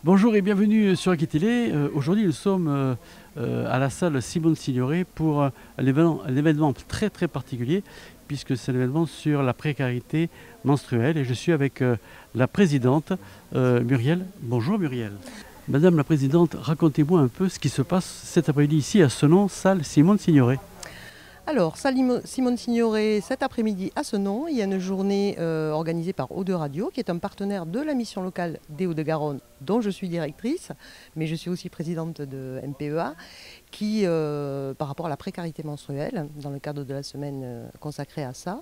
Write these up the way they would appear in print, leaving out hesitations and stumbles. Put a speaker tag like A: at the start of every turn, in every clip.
A: Bonjour et bienvenue sur Aquitélé. Aujourd'hui, nous sommes à la salle Simone Signoret pour un événement très très particulier puisque c'est l'événement sur la précarité menstruelle et je suis avec la présidente Muriel. Bonjour Muriel. Madame la présidente, racontez-moi un peu ce qui se passe cet après-midi ici à Senon, salle Simone Signoret.
B: Alors, salle Simone Signoret, cet après-midi à Senon, il y a une journée organisée par Eau de Radio, qui est un partenaire de la mission locale des Hauts-de-Garonne, dont je suis directrice, mais je suis aussi présidente de MPEA, qui, par rapport à la précarité menstruelle, dans le cadre de la semaine consacrée à ça,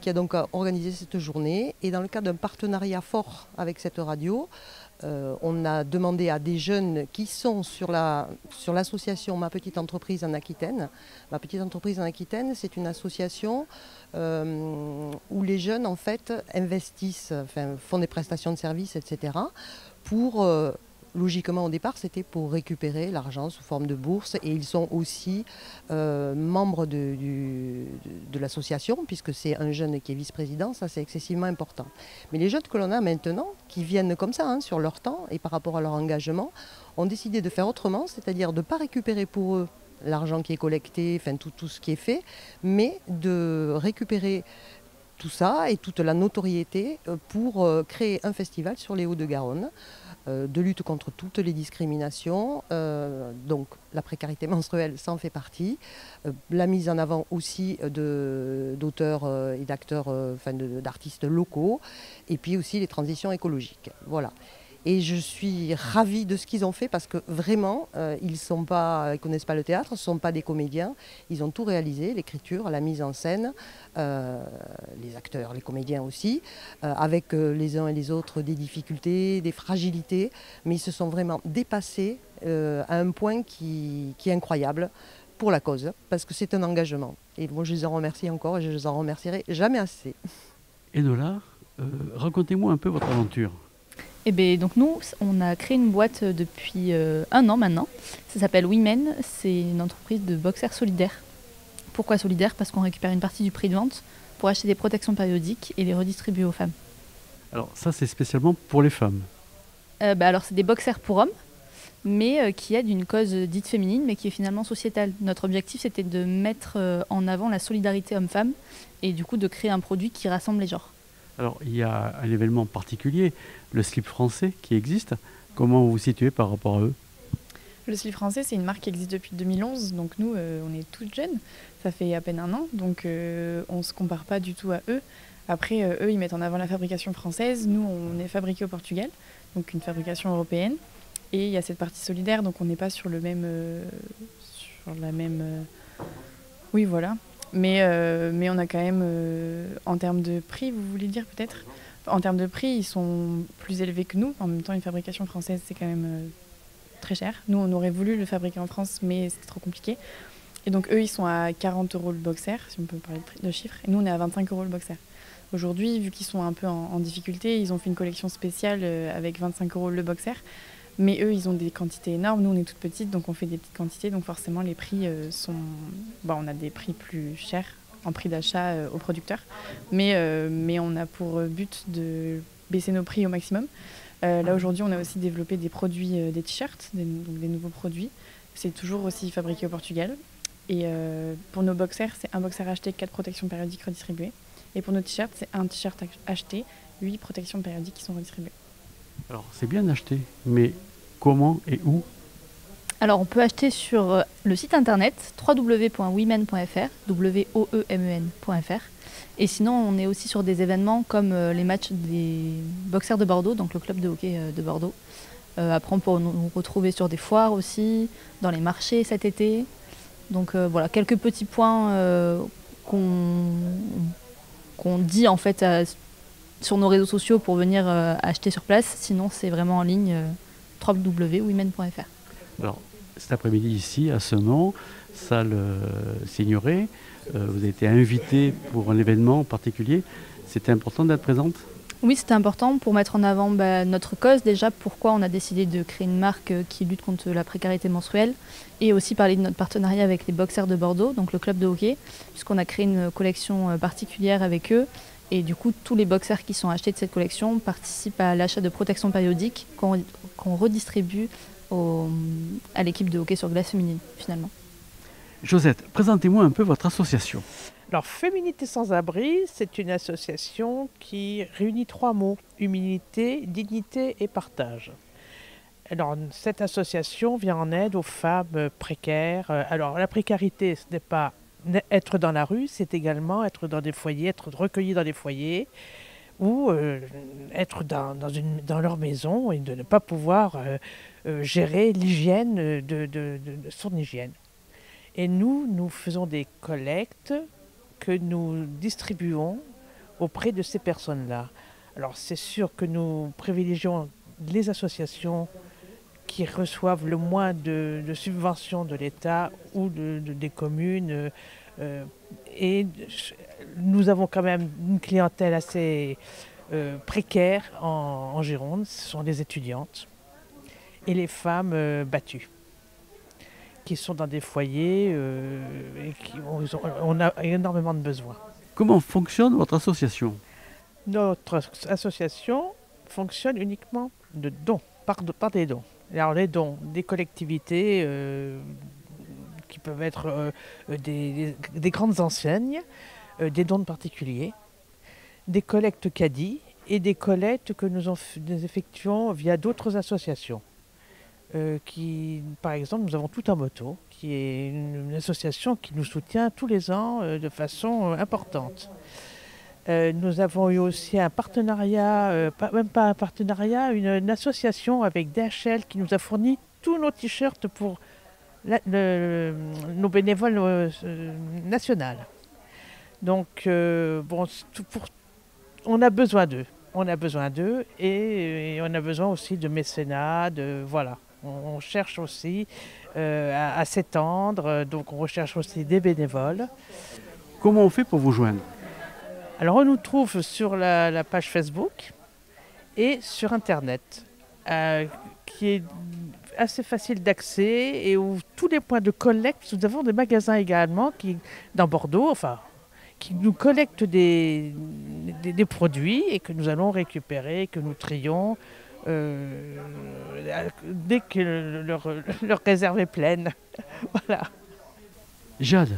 B: qui a donc organisé cette journée. Et dans le cadre d'un partenariat fort avec cette radio, on a demandé à des jeunes qui sont sur l'association Ma Petite Entreprise en Aquitaine. Ma Petite Entreprise en Aquitaine, c'est une association où les jeunes en fait investissent, font des prestations de services, etc. pour logiquement au départ c'était pour récupérer l'argent sous forme de bourse et ils sont aussi membres de l'association puisque c'est un jeune qui est vice-président, ça c'est excessivement important. Mais les jeunes que l'on a maintenant, qui viennent comme ça sur leur temps et par rapport à leur engagement, ont décidé de faire autrement, c'est-à-dire de ne pas récupérer pour eux l'argent qui est collecté, tout ce qui est fait, mais de récupérer tout ça et toute la notoriété pour créer un festival sur les Hauts-de-Garonne de lutte contre toutes les discriminations. Donc la précarité menstruelle, ça en fait partie. La mise en avant aussi d'auteurs et d'acteurs, d'artistes locaux. Et puis aussi les transitions écologiques. Voilà. Et je suis ravie de ce qu'ils ont fait parce que vraiment, ils ne connaissent pas le théâtre, ce ne sont pas des comédiens. Ils ont tout réalisé, l'écriture, la mise en scène, les acteurs, les comédiens aussi, avec les uns et les autres des difficultés, des fragilités. Mais ils se sont vraiment dépassés à un point qui est incroyable pour la cause, parce que c'est un engagement. Et moi, je les en remercie encore et je les en remercierai jamais assez.
A: Enola, racontez-moi un peu votre aventure.
C: Eh bien, donc nous, on a créé une boîte depuis 1 an maintenant. Ça s'appelle Women. C'est une entreprise de boxers solidaires. Pourquoi solidaire? Parce qu'on récupère une partie du prix de vente pour acheter des protections périodiques et les redistribuer aux femmes.
A: Alors ça, c'est spécialement pour les femmes.
C: Alors c'est des boxers pour hommes, mais qui aident une cause dite féminine, mais qui est finalement sociétale. Notre objectif, c'était de mettre en avant la solidarité homme-femme et du coup de créer un produit qui rassemble les genres.
A: Alors, il y a un événement particulier, le slip français qui existe. Comment vous vous situez par rapport à eux?
D: Le slip français, c'est une marque qui existe depuis 2011. Donc nous, on est toutes jeunes. Ça fait à peine 1 an. Donc on ne se compare pas du tout à eux. Après, eux, ils mettent en avant la fabrication française. Nous, on est fabriqué au Portugal. Donc une fabrication européenne. Et il y a cette partie solidaire. Donc on n'est pas sur le même... Oui, voilà. Mais on a quand même, en termes de prix, vous voulez dire peut-être? En termes de prix, ils sont plus élevés que nous. En même temps, une fabrication française, c'est quand même très cher. Nous, on aurait voulu le fabriquer en France, mais c'était trop compliqué. Et donc, eux, ils sont à 40 € le boxer, si on peut parler de chiffres. Et nous, on est à 25 € le boxer. Aujourd'hui, vu qu'ils sont un peu en difficulté, ils ont fait une collection spéciale avec 25 € le boxer. Mais eux, ils ont des quantités énormes. Nous, on est toutes petites, donc on fait des petites quantités. Donc forcément, les prix sont... on a des prix plus chers en prix d'achat aux producteurs. Mais on a pour but de baisser nos prix au maximum. Là, aujourd'hui, on a aussi développé des produits, des t-shirts, donc des nouveaux produits. C'est toujours aussi fabriqué au Portugal. Et pour nos boxers, c'est un boxer acheté, 4 protections périodiques redistribuées. Et pour nos t-shirts, c'est un t-shirt acheté, 8 protections périodiques qui sont redistribuées. Alors,
A: c'est bien d'acheter, mais comment et où?
C: Alors, on peut acheter sur le site internet www.women.fr, woemen.fr. Et sinon, on est aussi sur des événements comme les matchs des boxers de Bordeaux, donc le club de hockey de Bordeaux. Après, on peut nous retrouver sur des foires aussi, dans les marchés cet été. Donc voilà, quelques petits points qu'on dit en fait sur nos réseaux sociaux pour venir acheter sur place. Sinon, c'est vraiment en ligne www.women.fr.
A: Alors, cet après-midi ici, à Senon, salle Signoret, vous avez été invité pour un événement particulier. C'était important d'être présente?
C: Oui, c'était important pour mettre en avant notre cause. Déjà, pourquoi on a décidé de créer une marque qui lutte contre la précarité menstruelle. Et aussi parler de notre partenariat avec les boxers de Bordeaux, donc le club de hockey, puisqu'on a créé une collection particulière avec eux Et du coup, tous les boxers qui sont achetés de cette collection participent à l'achat de protections périodiques qu'on redistribue à l'équipe de hockey sur glace féminine, finalement.
A: Josette, présentez-moi un peu votre association.
E: Alors, Féminité sans abri, c'est une association qui réunit 3 mots: humilité, dignité et partage. Alors, cette association vient en aide aux femmes précaires. Alors, la précarité, ce n'est pas être dans la rue, c'est également être dans des foyers, être recueilli dans des foyers, ou être dans leur maison et de ne pas pouvoir gérer l'hygiène de son hygiène. Et nous faisons des collectes que nous distribuons auprès de ces personnes-là. Alors c'est sûr que nous privilégions les associations qui reçoivent le moins de subventions de l'État ou des communes. Et nous avons quand même une clientèle assez précaire en Gironde. Ce sont les étudiantes et les femmes battues, qui sont dans des foyers et on a énormément de besoins.
A: Comment fonctionne votre association?
E: Notre association fonctionne uniquement de dons, par des dons. Alors les dons des collectivités qui peuvent être des grandes enseignes, des dons de particuliers, des collectes caddie et des collectes que nous effectuons via d'autres associations. Par exemple, nous avons Tout en moto, qui est une association qui nous soutient tous les ans de façon importante. Nous avons eu aussi un partenariat, une association avec DHL qui nous a fourni tous nos t-shirts pour nos bénévoles nationaux. Donc, on a besoin d'eux. On a besoin d'eux et on a besoin aussi de mécénat, voilà. On cherche aussi à s'étendre, donc on recherche aussi des bénévoles.
A: Comment on fait pour vous joindre?
E: Alors on nous trouve sur la page Facebook et sur Internet, qui est assez facile d'accès et où tous les points de collecte, nous avons des magasins également dans Bordeaux, qui nous collectent des produits et que nous allons récupérer, que nous trions dès que leur réserve est pleine. Voilà.
A: Jade,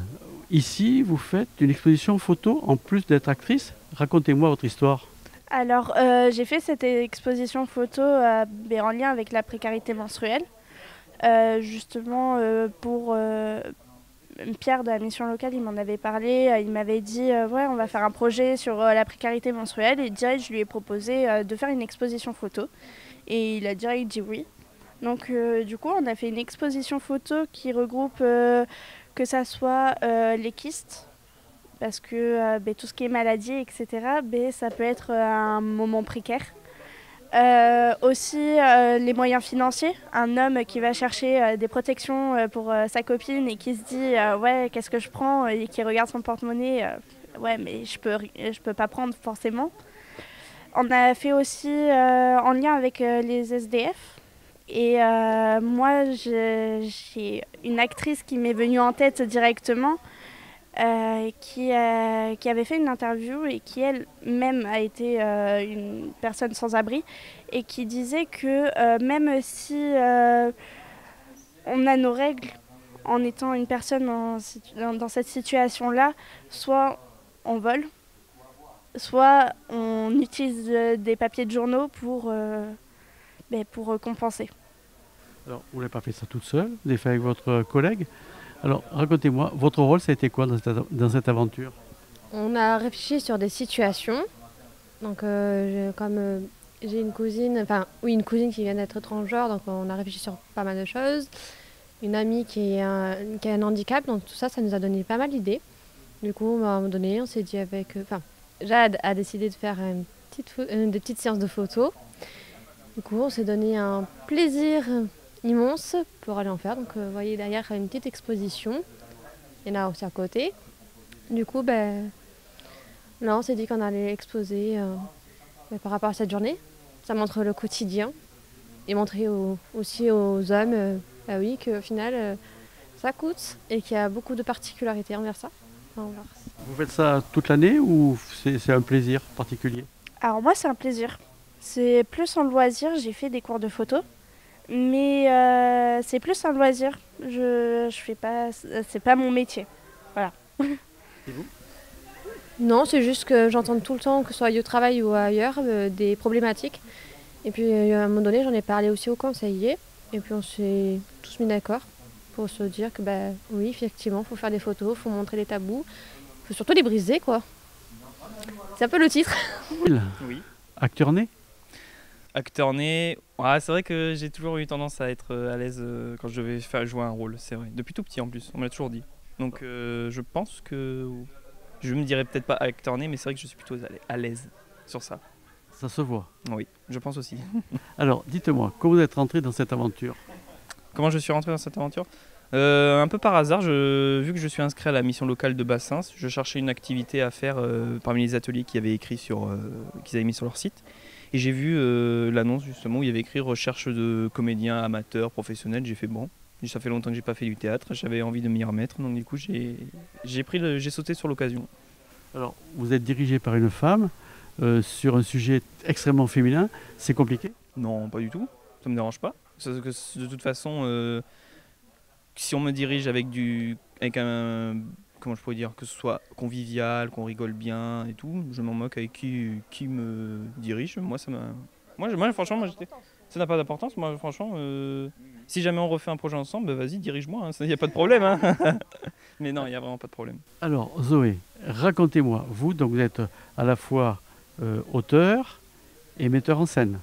A: ici vous faites une exposition photo en plus d'être actrice. Racontez-moi votre histoire.
F: Alors j'ai fait cette exposition photo en lien avec la précarité menstruelle. Justement pour Pierre de la mission locale, il m'en avait parlé, il m'avait dit ouais, on va faire un projet sur la précarité menstruelle et direct je lui ai proposé de faire une exposition photo et il a direct dit oui. Donc du coup on a fait une exposition photo qui regroupe que ça soit les kystes, parce que tout ce qui est maladie, etc., ça peut être un moment précaire. Aussi les moyens financiers, un homme qui va chercher des protections pour sa copine et qui se dit ouais, qu'est-ce que je prends, et qui regarde son porte-monnaie, ouais mais je peux pas prendre forcément. On a fait aussi en lien avec les SDF et moi j'ai une actrice qui m'est venue en tête directement, qui avait fait une interview et qui elle-même a été une personne sans abri et qui disait que même si on a nos règles en étant une personne dans cette situation-là, soit on vole, soit on utilise des papiers de journaux pour compenser.
A: Alors, vous n'avez pas fait ça toute seule, vous avez fait avec votre collègue. Alors, racontez-moi, votre rôle, ça a été quoi dans cette aventure?
G: On a réfléchi sur des situations. Donc, comme j'ai une cousine qui vient d'être transgenre, donc on a réfléchi sur pas mal de choses. Une amie qui a un handicap, donc tout ça, ça nous a donné pas mal d'idées. Du coup, à un moment donné, on s'est dit Jade a décidé de faire des petites séances de photos. Du coup, on s'est donné un plaisir immense pour aller en faire. Donc, vous voyez derrière une petite exposition. Il y en a aussi à côté. Du coup, là, on s'est dit qu'on allait exposer par rapport à cette journée. Ça montre le quotidien et montrer aussi aux hommes qu'au final, ça coûte et qu'il y a beaucoup de particularités envers ça. fin mars.
A: Vous faites ça toute l'année ou c'est un plaisir particulier?
F: Alors moi, c'est un plaisir. C'est plus un loisir. J'ai fait des cours de photo, mais c'est plus un loisir. Je fais pas, c'est pas mon métier. Voilà.
A: Et vous?
G: Non, c'est juste que j'entends tout le temps, que ce soit au travail ou ailleurs, des problématiques. Et puis à un moment donné, j'en ai parlé aussi au conseiller. Et puis on s'est tous mis d'accord pour se dire que oui, effectivement, il faut faire des photos, il faut montrer les tabous. Il faut surtout les briser, quoi. C'est un peu le titre.
H: Oui.
A: Acteur né?
H: Acteur né, ouais, c'est vrai que j'ai toujours eu tendance à être à l'aise quand je devais jouer un rôle, c'est vrai. Depuis tout petit en plus, on me l'a toujours dit. Donc je pense que je me dirais peut-être pas acteur né, mais c'est vrai que je suis plutôt à l'aise sur ça.
A: Ça se voit.
H: Oui, je pense aussi.
A: Alors, dites-moi, comment vous êtes rentré dans cette aventure?
H: Comment je suis rentré dans cette aventure? Un peu par hasard, vu que je suis inscrit à la mission locale de Bassins, je cherchais une activité à faire parmi les ateliers qu'ils avaient mis sur leur site. Et j'ai vu l'annonce justement où il y avait écrit recherche de comédiens amateurs, professionnels. J'ai fait bon, ça fait longtemps que j'ai pas fait du théâtre, j'avais envie de m'y remettre, donc du coup j'ai sauté sur l'occasion.
A: Alors, vous êtes dirigé par une femme sur un sujet extrêmement féminin, c'est compliqué?
H: Non, pas du tout, ça me dérange pas. De toute façon, si on me dirige avec un, comment je pourrais dire, que ce soit convivial, qu'on rigole bien et tout, je m'en moque avec qui me dirige. Moi, franchement, ça n'a pas d'importance. Moi, franchement, si jamais on refait un projet ensemble, vas-y, dirige-moi, il n'y a pas de problème. Hein. Mais non, il n'y a vraiment pas de problème.
A: Alors, Zoé, racontez-moi, vous êtes à la fois auteur et metteur en scène.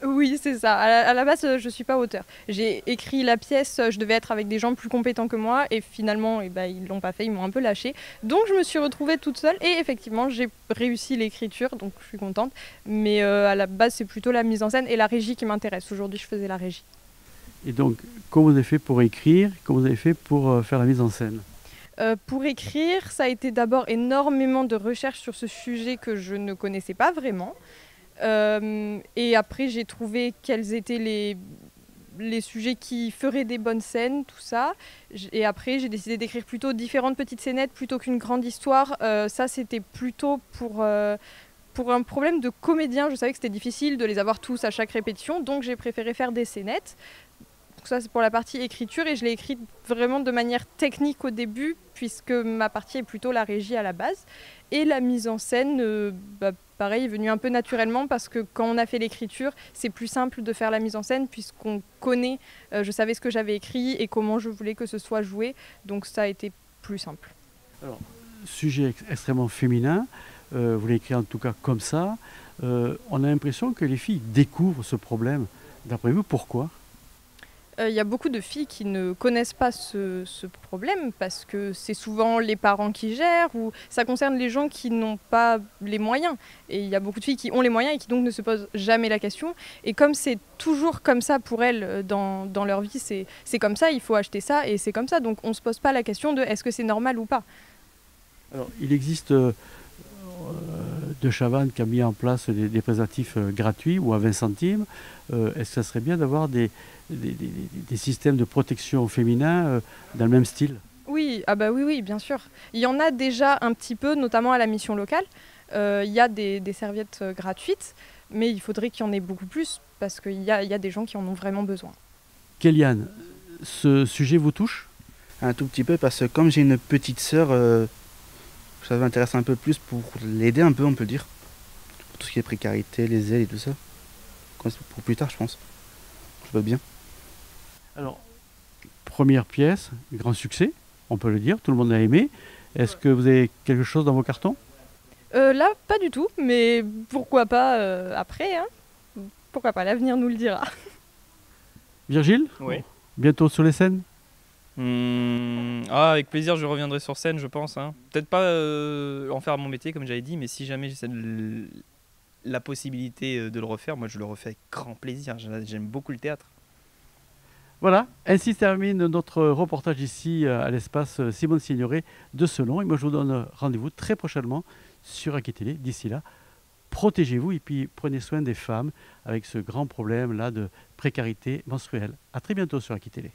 I: Oui, c'est ça. À la base, je ne suis pas auteur. J'ai écrit la pièce, je devais être avec des gens plus compétents que moi et finalement, ils ne l'ont pas fait, ils m'ont un peu lâché. Donc je me suis retrouvée toute seule et effectivement, j'ai réussi l'écriture, donc je suis contente. Mais à la base, c'est plutôt la mise en scène et la régie qui m'intéresse. Aujourd'hui, je faisais la régie.
A: Et donc, comment vous avez fait pour écrire? Comment vous avez fait pour faire la mise en scène?
I: Pour écrire, ça a été d'abord énormément de recherches sur ce sujet que je ne connaissais pas vraiment. Et après, j'ai trouvé quels étaient les sujets qui feraient des bonnes scènes, tout ça. Et après, j'ai décidé d'écrire plutôt différentes petites scénettes plutôt qu'une grande histoire. Ça, c'était plutôt pour un problème de comédien. Je savais que c'était difficile de les avoir tous à chaque répétition, donc j'ai préféré faire des scénettes. Donc ça, c'est pour la partie écriture et je l'ai écrite vraiment de manière technique au début, puisque ma partie est plutôt la régie à la base. Et la mise en scène, pareil, est venue un peu naturellement parce que quand on a fait l'écriture, c'est plus simple de faire la mise en scène puisqu'on connaît, je savais ce que j'avais écrit et comment je voulais que ce soit joué. Donc ça a été plus simple.
A: Alors, sujet extrêmement féminin, vous l'écrivez en tout cas comme ça. On a l'impression que les filles découvrent ce problème. D'après vous, pourquoi ?
I: Il y a beaucoup de filles qui ne connaissent pas ce problème parce que c'est souvent les parents qui gèrent ou ça concerne les gens qui n'ont pas les moyens. Et il y a beaucoup de filles qui ont les moyens et qui donc ne se posent jamais la question. Et comme c'est toujours comme ça pour elles dans leur vie, c'est comme ça, il faut acheter ça et c'est comme ça. Donc on ne se pose pas la question de est-ce que c'est normal ou pas.
A: Alors, il existe De Chavannes qui a mis en place des préservatifs gratuits ou à 20 centimes. Est-ce que ça serait bien d'avoir des systèmes de protection féminin dans le même style ?
I: Oui, oui, bien sûr. Il y en a déjà un petit peu, notamment à la mission locale. Il y a des serviettes gratuites, mais il faudrait qu'il y en ait beaucoup plus parce qu'il y a des gens qui en ont vraiment besoin.
A: Kéliane, ce sujet vous touche ?
J: Un tout petit peu parce que comme j'ai une petite sœur, ça m'intéresse un peu plus pour l'aider un peu, on peut dire. Pour tout ce qui est précarité, les aides et tout ça. Pour plus tard, je pense. Je veux bien.
A: Alors, première pièce, grand succès, on peut le dire, tout le monde l'a aimé. Est-ce que vous avez quelque chose dans vos cartons ?
I: Là, pas du tout, mais pourquoi pas après, hein ? Pourquoi pas, l'avenir nous le dira.
A: Virgile ?
H: Oui.
A: Bientôt sur les scènes ?
H: Avec plaisir, je reviendrai sur scène, je pense. Hein. Peut-être pas en faire mon métier, comme j'avais dit, mais si jamais j'ai la possibilité de le refaire, moi je le refais avec grand plaisir. J'aime beaucoup le théâtre.
A: Voilà, ainsi termine notre reportage ici à l'espace Simone Signoret de Selon. Et moi je vous donne rendez-vous très prochainement sur Aki Télé. D'ici là, protégez-vous et puis prenez soin des femmes avec ce grand problème là de précarité menstruelle. À très bientôt sur Aki Télé.